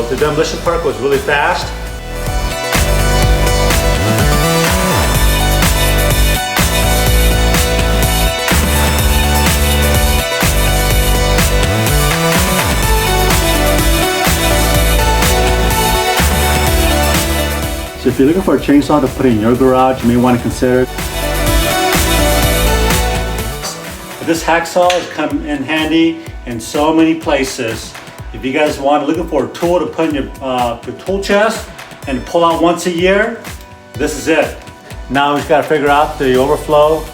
so the demolition part was really fast. So if you're looking for a chainsaw to put in your garage, you may want to consider. This hacksaw has come in handy in so many places. If you guys want looking for a tool to put in your tool chest and to pull out once a year, this is it. Now we just got to figure out the overflow.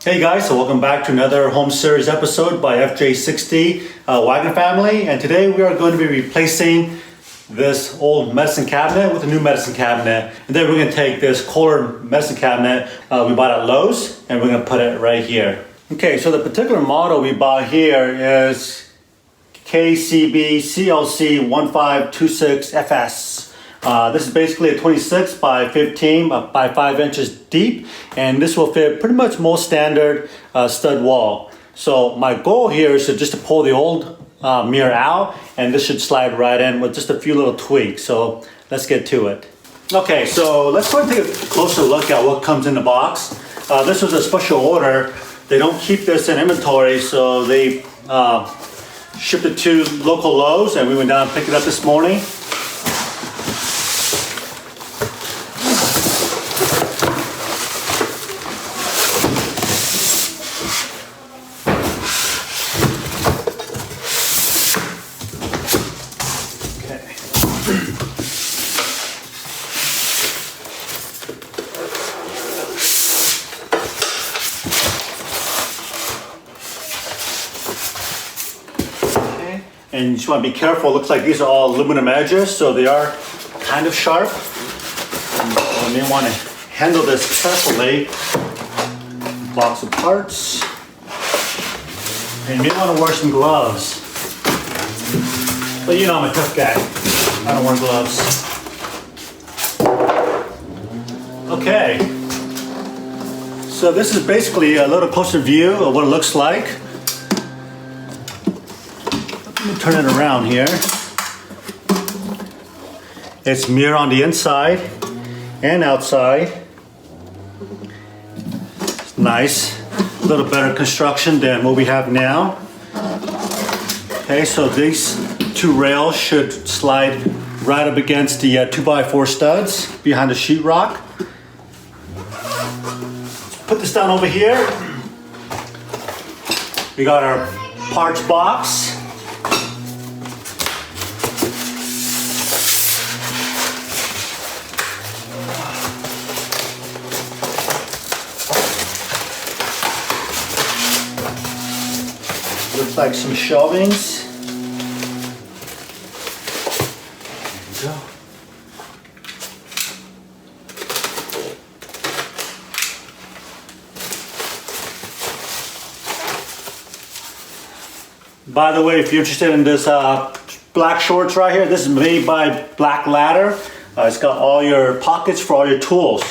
Hey guys, so welcome back to another home series episode by FJ60 Wagon Family, and today we are going to be replacing this old medicine cabinet with a new medicine cabinet, and then we're going to take this Kohler medicine cabinet we bought at Lowe's and we're going to put it right here. Okay, so the particular model we bought here is KCB CLC 1526FS. This is basically a 26 by 15 by 5 inches deep, and this will fit pretty much most standard stud wall. So my goal here is just to pull the old mirror out, and this should slide right in with just a few little tweaks. So let's get to it. Okay, so let's go and take a closer look at what comes in the box. This was a special order. They don't keep this in inventory, so they shipped it to local Lowe's, and we went down and picked it up this morning. And you just want to be careful. It looks like these are all aluminum edges, so they are kind of sharp. And you may want to handle this carefully. Box of parts. And you may want to wear some gloves. But you know I'm a tough guy. I don't wear gloves. Okay. So this is basically a little closer view of what it looks like. Let me turn it around here. It's mirror on the inside and outside. It's nice. A little better construction than what we have now. Okay, so these two rails should slide right up against the 2x4 studs behind the sheetrock. Let's put this down over here. We got our parts box. Looks like some shelvings. There we go. By the way, if you're interested in this black shorts right here, this is made by Black Ladder. It's got all your pockets for all your tools.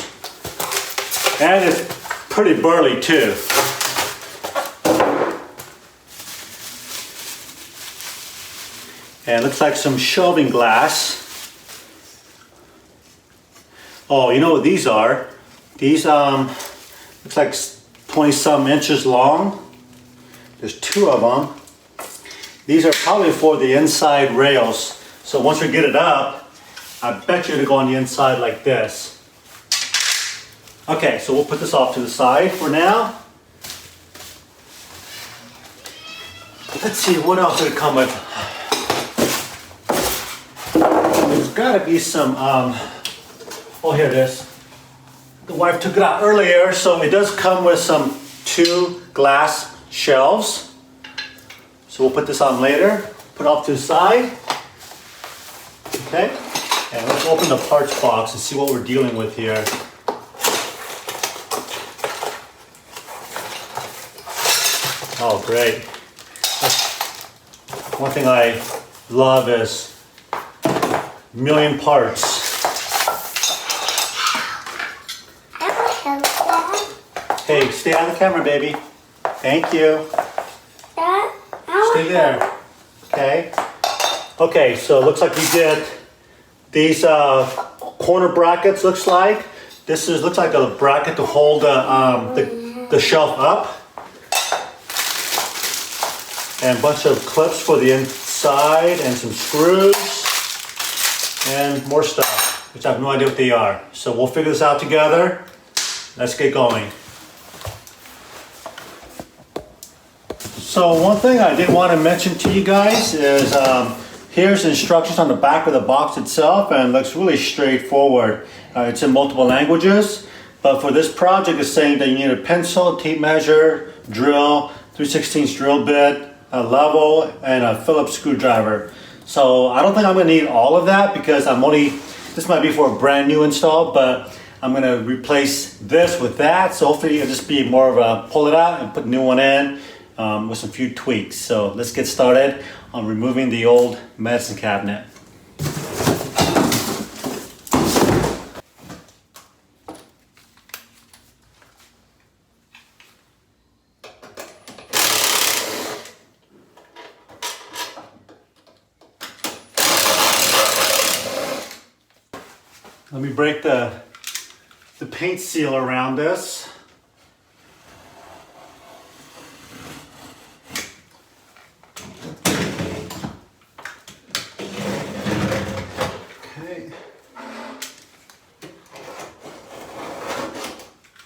And it's pretty burly too. And it looks like some shelving glass. Oh, you know what these are? These looks like 20-some inches long. There's two of them. These are probably for the inside rails. So once we get it up, I bet you it'll go on the inside like this. Okay, so we'll put this off to the side for now. Let's see, what else did it come with? There's got to be some, oh, here it is. The wife took it out earlier, so it does come with some 2 glass shelves. So we'll put this on later, put it off to the side. Okay, and let's open the parts box and see what we're dealing with here. Oh, great. One thing I love is million parts. Hey, stay on the camera, baby. Thank you. Stay there. Okay. Okay, so it looks like we did these corner brackets. Looks like looks like a bracket to hold the shelf up, and a bunch of clips for the inside, and some screws, and more stuff, which I have no idea what they are. So we'll figure this out together. Let's get going. So one thing I did want to mention to you guys is here's instructions on the back of the box itself, and it looks really straightforward. It's in multiple languages, but for this project it's saying that you need a pencil, tape measure, drill, 3/16 drill bit, a level, and a Phillips screwdriver. So I don't think I'm going to need all of that because this might be for a brand new install, but I'm going to replace this with that. So hopefully it'll just be more of a pull it out and put a new one in. With some few tweaks. So let's get started on removing the old medicine cabinet. Let me break the paint seal around this.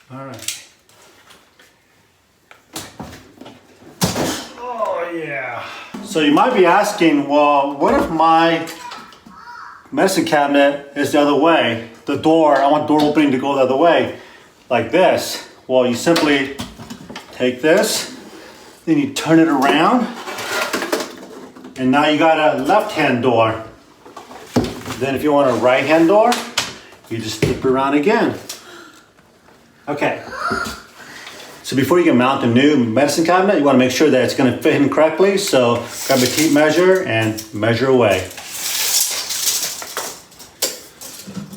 All right. Oh yeah. So you might be asking, well, what if my medicine cabinet is the other way? The door, I want door opening to go the other way, like this. Well, you simply take this, then you turn it around, and now you got a left-hand door. Then if you want a right-hand door, you just flip it around again. Okay, so before you can mount a new medicine cabinet, you want to make sure that it's going to fit in correctly. So grab a tape measure and measure away.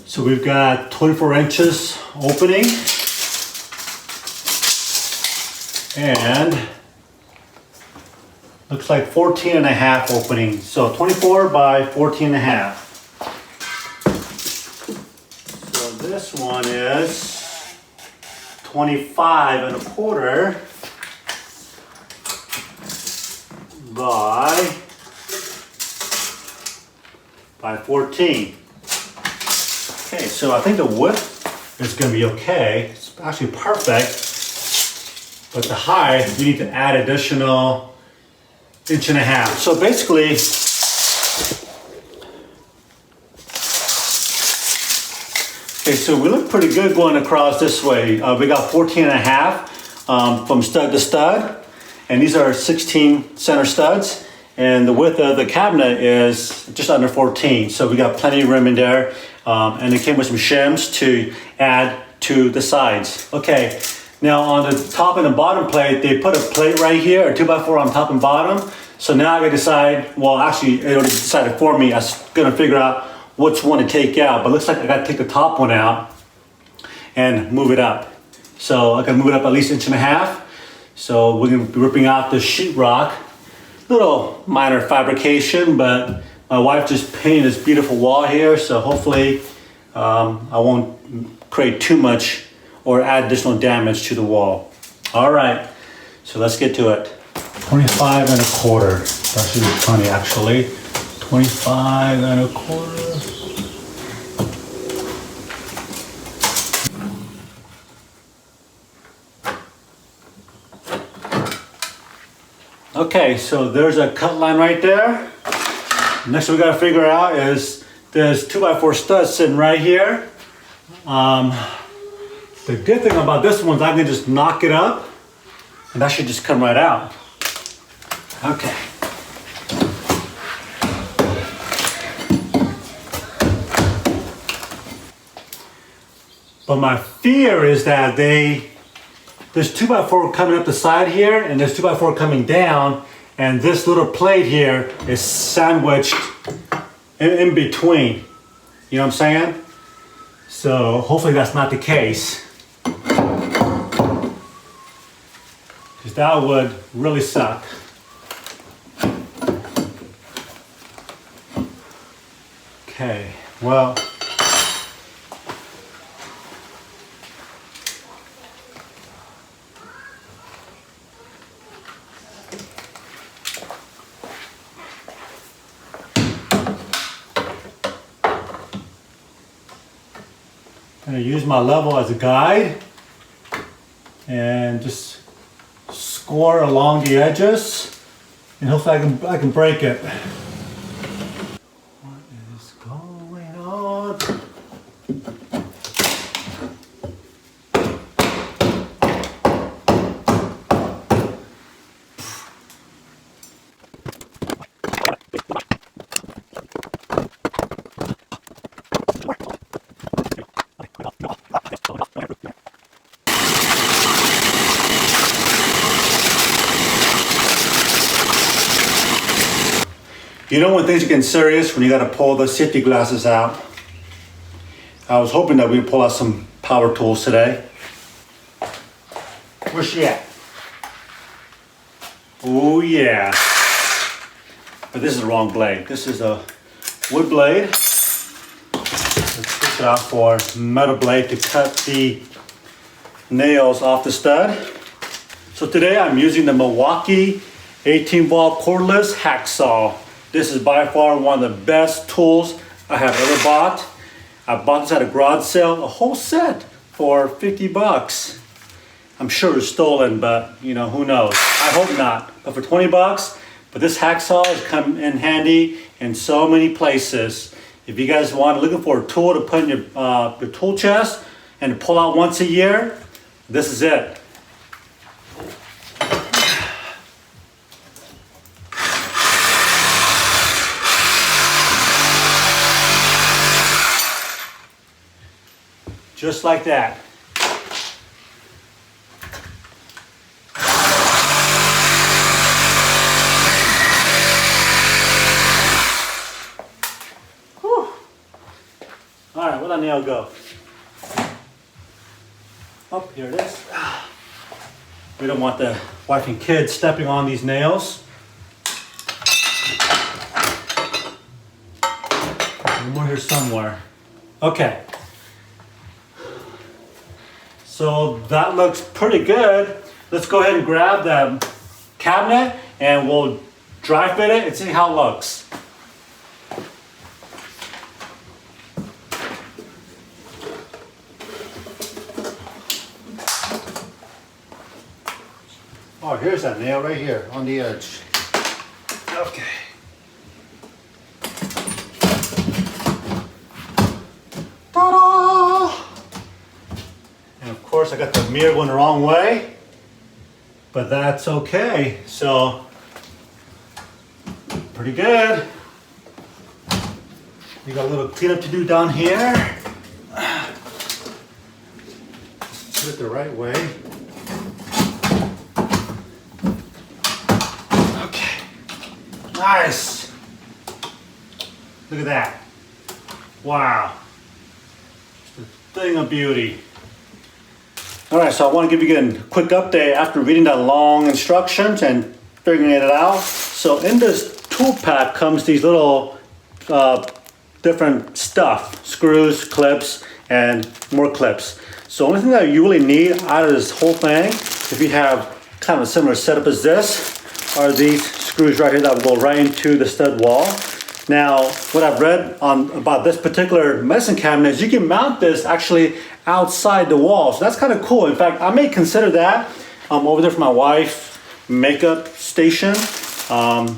So we've got 24 inches opening and looks like 14 and a half opening. So 24 by 14 and a half. So this one is 25 and a quarter by 14. Okay, so I think the width is going to be okay. It's actually perfect, but the height you need to add additional 1.5 inches. So basically, okay, so we look pretty good going across this way. We got 14 and a half from stud to stud, and these are 16 center studs, and the width of the cabinet is just under 14. So we got plenty of room in there, and it came with some shims to add to the sides. Okay, now on the top and the bottom plate, they put a plate right here, a 2x4 on top and bottom. So now I gotta decide, well actually it already decided for me. I was gonna figure out which one to take out, but it looks like I gotta take the top one out and move it up. So I can move it up at least 1.5 inches. So we're gonna be ripping out the sheetrock. Little minor fabrication, but my wife just painted this beautiful wall here, so hopefully I won't create too much or add additional damage to the wall. All right, so let's get to it. 25 and a quarter. That should be funny actually. 25 and a quarter. Okay, so there's a cut line right there. Next we gotta figure out is there's 2x4 studs sitting right here. The good thing about this one is I can just knock it up and that should just come right out. Okay. But my fear is that there's 2x4 coming up the side here and there's 2x4 coming down, and this little plate here is sandwiched in between. You know what I'm saying? So hopefully that's not the case. because that would really suck. Okay, well, I'm going to use my level as a guide and just score along the edges, and hopefully I can break it. What is going on? You know when things are getting serious, when you gotta pull the safety glasses out. I was hoping that we'd pull out some power tools today. Where's she at? Oh yeah. But this is the wrong blade. This is a wood blade. Let's switch it out for metal blade to cut the nails off the stud. So today I'm using the Milwaukee 18-volt cordless hacksaw. This is by far one of the best tools I have ever bought. I bought this at a garage sale, a whole set for 50 bucks. I'm sure it's stolen, but you know, who knows? I hope not. But for 20 bucks, but this hacksaw has come in handy in so many places. If you guys want, looking for a tool to put in your tool chest and to pull out once a year, this is it. Just like that. Whew. All right, where'd that nail go? Oh, here it is. We don't want the wife and kids stepping on these nails. One more here somewhere. Okay. So that looks pretty good. Let's go ahead and grab the cabinet and we'll dry fit it and see how it looks. Oh, here's that nail right here on the edge. Okay. Ta-da! And of course I got the mirror going the wrong way, but that's okay. So, pretty good. We got a little cleanup to do down here. Just put it the right way. Okay, nice. Look at that. Wow, just a thing of beauty. All right, so I want to give you a quick update after reading that long instructions and figuring it out. So in this tool pack comes these little different stuff, screws, clips, and more clips. So only thing that you really need out of this whole thing, if you have kind of a similar setup as this, are these screws right here that will go right into the stud wall. Now, what I've read about this particular medicine cabinet is you can mount this actually outside the wall. So that's kind of cool. In fact, I may consider that over there for my wife makeup station. So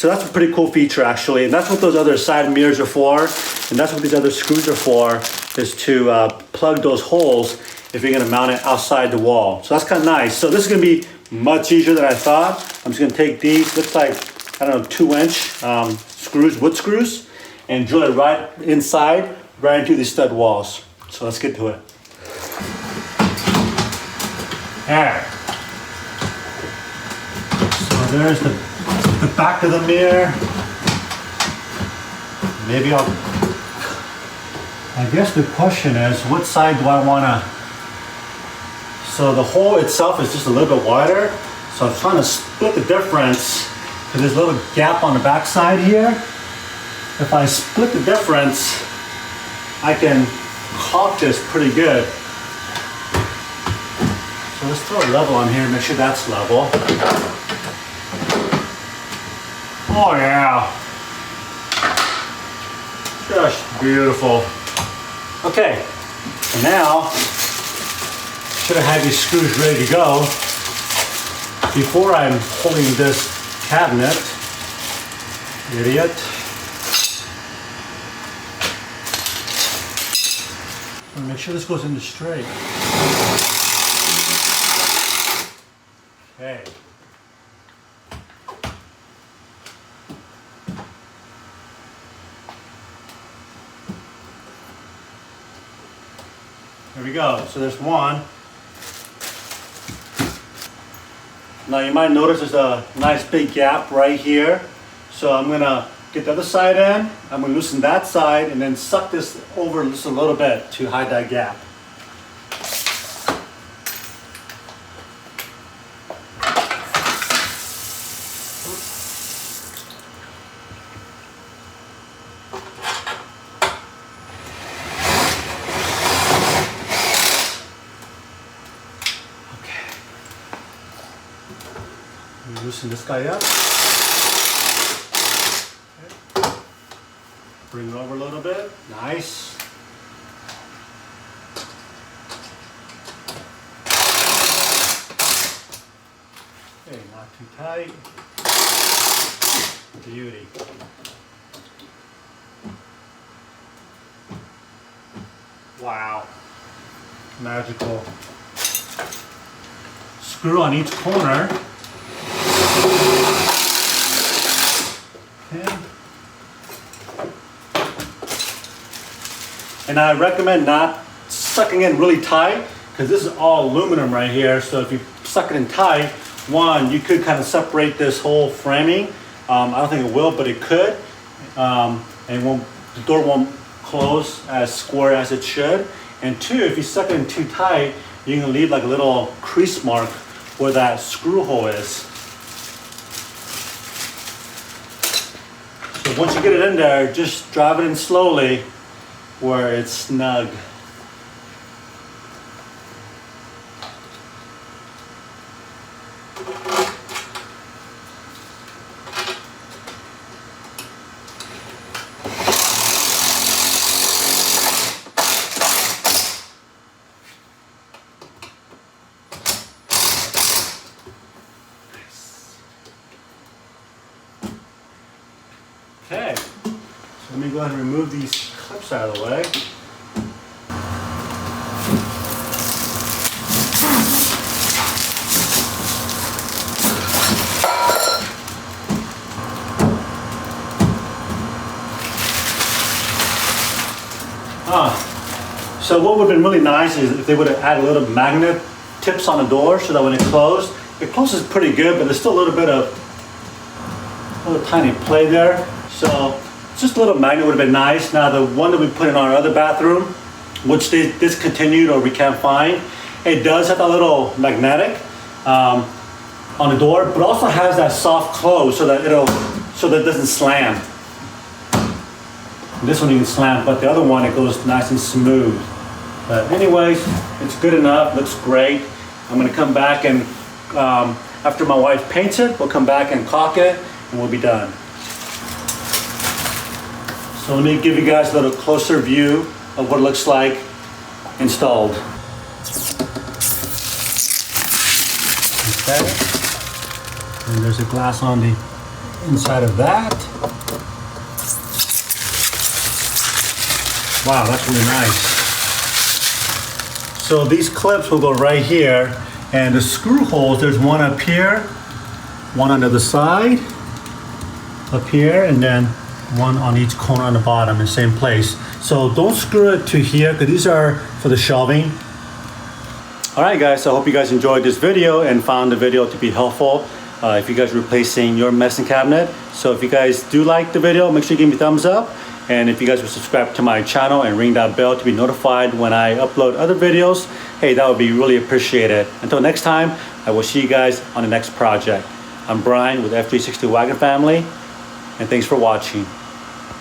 that's a pretty cool feature actually. And that's what those other side mirrors are for. And that's what these other screws are for, is to plug those holes if you're gonna mount it outside the wall. So that's kind of nice. So this is gonna be much easier than I thought. I'm just gonna take these, looks like, I don't know, 2-inch screws, wood screws, and drill it right inside, right into these stud walls. So let's get to it. There. So there's the back of the mirror. Maybe I guess the question is, what side do I want to? So the hole itself is just a little bit wider. So I'm trying to split the difference because there's a little gap on the back side here. If I split the difference, I can caulk this pretty good. So let's throw a level on here, make sure that's level. Oh yeah. Just beautiful. Okay, so now, should have had these screws ready to go before I'm holding this cabinet. Idiot. Make sure this goes in straight. Okay. There we go. So there's one. Now you might notice there's a nice big gap right here. So I'm gonna get the other side in. I'm gonna loosen that side and then suck this over just a little bit to hide that gap. Loosen this guy up. Okay. Bring it over a little bit. Nice. Okay, not too tight. Beauty. Wow. Magical. Screw on each corner. And I recommend not sucking in really tight because this is all aluminum right here. So if you suck it in tight, one, you could kind of separate this whole framing. I don't think it will, but it could. And the door won't close as square as it should. And two, if you suck it in too tight, you can leave like a little crease mark where that screw hole is. So once you get it in there, just drive it in slowly where it's snug. Okay, so let me go ahead and remove these clips out of the way. So what would have been really nice is if they would have added a little magnet tips on the door so that when it closes pretty good, but there's still a little bit of tiny play there. So just a little magnet would have been nice. Now the one that we put in our other bathroom, which they discontinued or we can't find, it does have a little magnetic on the door, but also has that soft close so that it doesn't slam. This one you can slam, but the other one it goes nice and smooth. But anyways, it's good enough, looks great. I'm gonna come back and after my wife paints it, we'll come back and caulk it and we'll be done. So let me give you guys a little closer view of what it looks like installed. Okay. And there's a glass on the inside of that. Wow, that's really nice. So these clips will go right here, and the screw holes, there's one up here, one on the other side, up here, and then one on each corner on the bottom in the same place. So don't screw it to here, because these are for the shelving. All right, guys, so I hope you guys enjoyed this video and found the video to be helpful if you guys are replacing your medicine cabinet. So if you guys do like the video, make sure you give me a thumbs up. And if you guys would subscribe to my channel and ring that bell to be notified when I upload other videos, hey, that would be really appreciated. Until next time, I will see you guys on the next project. I'm Brian with FJ60 Wagon Family, and thanks for watching.